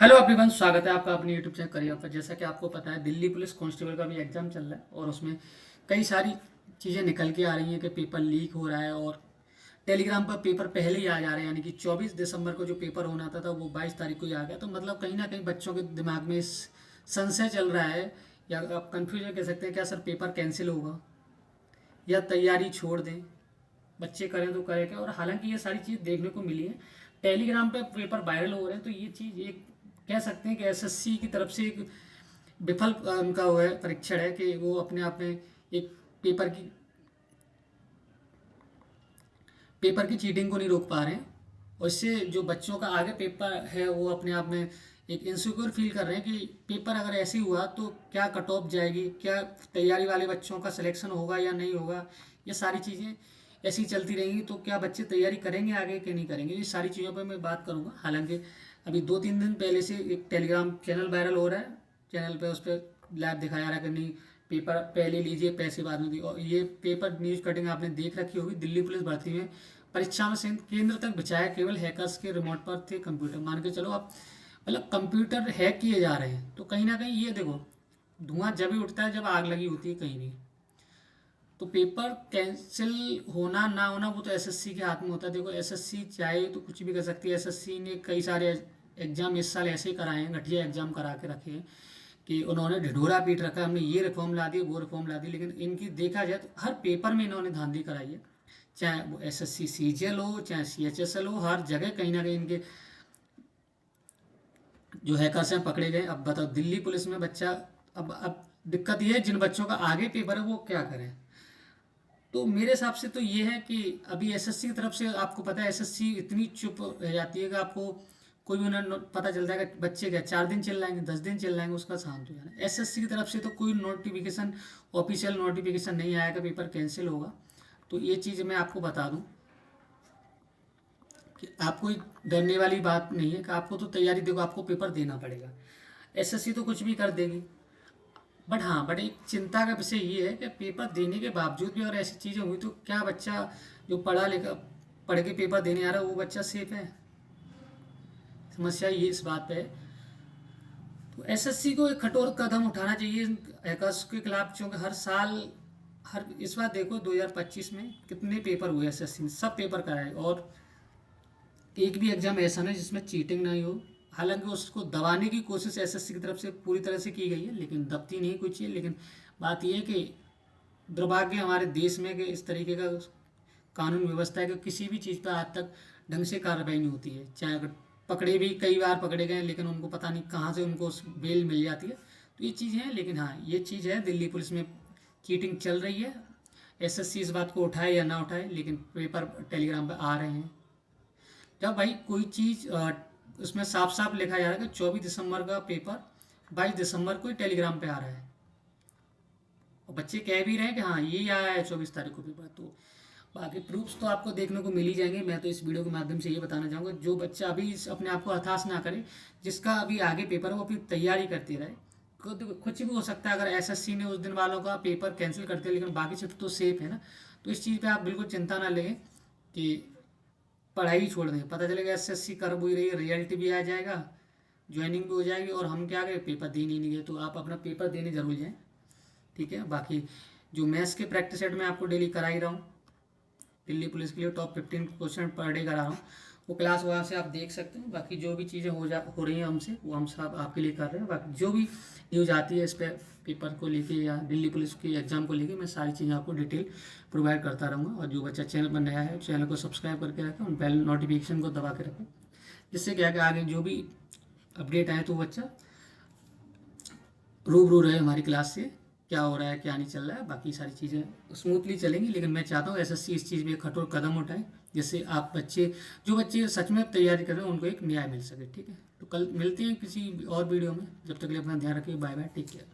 Hello everyone, स्वागत है आपका अपने यूट्यूब चैनल करियर पर। जैसा कि आपको पता है, दिल्ली पुलिस कांस्टेबल का भी एग्जाम चल रहा है और उसमें कई सारी चीज़ें निकल के आ रही हैं कि पेपर लीक हो रहा है और टेलीग्राम पर पेपर पहले ही आ जा रहे हैं। यानी कि 24 दिसंबर को जो पेपर होना था वो 22 तारीख को ही आ गया। तो मतलब कहीं ना कहीं बच्चों के दिमाग में इस संशय चल रहा है, या आप कन्फ्यूजन कह सकते हैं, क्या सर पेपर कैंसिल होगा या तैयारी छोड़ दें, बच्चे करें तो करें क्या। और हालांकि ये सारी चीज़ देखने को मिली है, टेलीग्राम पे पेपर वायरल हो रहे हैं। तो ये चीज़ एक कह सकते हैं कि एसएससी की तरफ से एक विफल उनका वो है परीक्षण है कि वो अपने आप में एक पेपर की पेपर की चीटिंग को नहीं रोक पा रहे हैं। और इससे जो बच्चों का आगे पेपर है वो अपने आप में एक इनसिक्योर फील कर रहे हैं कि पेपर अगर ऐसे ही हुआ तो क्या कट ऑफ जाएगी, क्या तैयारी वाले बच्चों का सिलेक्शन होगा या नहीं होगा। ये सारी चीज़ें ऐसी ही चलती रहेंगी तो क्या बच्चे तैयारी करेंगे आगे कि नहीं करेंगे, ये सारी चीज़ों पर मैं बात करूँगा। हालांकि अभी 2-3 दिन पहले से एक टेलीग्राम चैनल वायरल हो रहा है, चैनल पे उस पर लाइव दिखाया जा रहा है कि नहीं पेपर पहले लीजिए पैसे बाद में दिए। और ये पेपर न्यूज़ कटिंग आपने देख रखी होगी। दिल्ली पुलिस भर्ती में परीक्षा में केंद्र तक बचाया केवल हैकर्स के रिमोट पर थे कंप्यूटर। मान के चलो आप, मतलब कंप्यूटर हैक किए जा रहे हैं। तो कहीं ना कहीं ये देखो, धुआं जब भी उठता है जब आग लगी होती है कहीं भी। तो पेपर कैंसिल होना ना होना वो तो एसएससी के हाथ में होता है। देखो एसएससी चाहे तो कुछ भी कर सकती है। एसएससी ने कई सारे एग्जाम इस साल ऐसे ही कराए हैं, घटिया एग्जाम करा के रखे हैं कि उन्होंने ढिढोरा पीट रखा है, हमने ये रिफॉर्म ला दी वो रिफॉर्म ला दी। लेकिन इनकी देखा जाए तो हर पेपर में इन्होंने धांधली कराई है, चाहे वो एसएससी सीजीएल हो चाहे सीएचएसएल हो, हर जगह कहीं ना कहीं इनके जो हैकर्स हैं पकड़े गए। अब बताओ दिल्ली पुलिस में बच्चा, अब दिक्कत ये है जिन बच्चों का आगे पेपर है वो क्या करें। तो मेरे हिसाब से तो ये है कि अभी एसएससी की तरफ से आपको पता है एसएससी इतनी चुप रह जाती है कि आपको कोई भी उन्हें पता चलता है कि बच्चे क्या 4 दिन चिल्लाएंगे 10 दिन चिल्लाएंगे उसका शांत हो जाना। एसएससी की तरफ से तो कोई नोटिफिकेशन, ऑफिशियल नोटिफिकेशन नहीं आया कि पेपर कैंसिल होगा। तो ये चीज़ मैं आपको बता दूं कि आपको डरने वाली बात नहीं है कि आपको तो तैयारी, देखो आपको पेपर देना पड़ेगा। एसएससी तो कुछ भी कर देगी, बट हाँ, बट एक चिंता का विषय ये है कि पेपर देने के बावजूद भी अगर ऐसी चीज़ें हुई तो क्या बच्चा जो पढ़ा लिखा पढ़ के पेपर देने आ रहा है वो बच्चा सेफ है। समस्या ये इस बात पे है। तो एसएससी को एक कठोर कदम उठाना चाहिए हैकर्स के खिलाफ, क्योंकि हर साल हर इस बार देखो 2025 में कितने पेपर हुए एसएससी ने, सब पेपर कराए और एक भी एग्जाम ऐसा नहीं जिसमें चीटिंग नहीं हो। हालांकि उसको दबाने की कोशिश एसएससी की तरफ से पूरी तरह से की गई है, लेकिन दबती नहीं कुछ चीज़। लेकिन बात यह है कि दुर्भाग्य हमारे देश में कि इस तरीके का कानून व्यवस्था है कि किसी भी चीज़ पर आज तक ढंग से कार्रवाई नहीं होती है। चाहे अगर पकड़े भी कई बार पकड़े गए लेकिन उनको पता नहीं कहाँ से उनको बेल मिल जाती है। तो ये चीज़ है, लेकिन हाँ ये चीज़ है दिल्ली पुलिस में चीटिंग चल रही है। एसएससी इस बात को उठाए या ना उठाए, लेकिन पेपर टेलीग्राम पर आ रहे हैं। जब भाई कोई चीज़ उसमें साफ साफ लिखा जा रहा है कि 24 दिसंबर का पेपर 22 दिसंबर को ही टेलीग्राम पे आ रहा है, और बच्चे कह भी रहे हैं कि हाँ ये आया है 24 तारीख को पेपर। तो बाकी प्रूफ्स तो आपको देखने को मिल ही जाएंगे। मैं तो इस वीडियो के माध्यम से ये बताना चाहूँगा, जो बच्चा अभी अपने आप को हताश ना करे, जिसका अभी आगे पेपर है वो अपनी तैयारी करते रहे। कुछ भी हो सकता है, अगर एसएससी ने उस दिन वालों का पेपर कैंसिल कर दिया लेकिन बाकी सब तो सेफ है ना। तो इस चीज़ पे आप बिल्कुल चिंता ना लें कि पढ़ाई छोड़ दें। पता चलेगा एसएससी कर हुई रही है, रिजल्ट भी आ जाएगा, ज्वाइनिंग भी हो जाएगी और हम क्या गए पेपर देने नहीं गए। तो आप अपना पेपर देने जरूर जाएँ, ठीक है। बाकी जो मैथ्स के प्रैक्टिस सेट में आपको डेली करा ही रहा हूँ, दिल्ली पुलिस के लिए टॉप 15 क्वेश्चन पर डे करा रहा हूँ, वो क्लास वहाँ से आप देख सकते हैं। बाकी जो भी चीज़ें हो रही हैं हमसे, वो हम सब आपके लिए कर रहे हैं। बाकी जो भी न्यूज़ आती है इस पर पेपर को लेके या दिल्ली पुलिस के एग्जाम को लेके, मैं सारी चीज़ें आपको डिटेल प्रोवाइड करता रहूँगा। और जो बच्चा चैनल पर नया है चैनल को सब्सक्राइब करके रखें और बेल नोटिफिकेशन को दबा के रखें, जिससे क्या कि आगे जो भी अपडेट आए तो बच्चा रूबरू रहे हमारी क्लास से, क्या हो रहा है क्या नहीं चल रहा है। बाकी सारी चीज़ें स्मूथली चलेंगी, लेकिन मैं चाहता हूँ एसएससी इस चीज़ में एक कठोर कदम उठाए, जिससे आप जो बच्चे सच में तैयारी कर रहे हैं उनको एक न्याय मिल सके, ठीक है। तो कल मिलते हैं किसी और वीडियो में, जब तक के लिए अपना ध्यान रखिए। Bye bye, take care.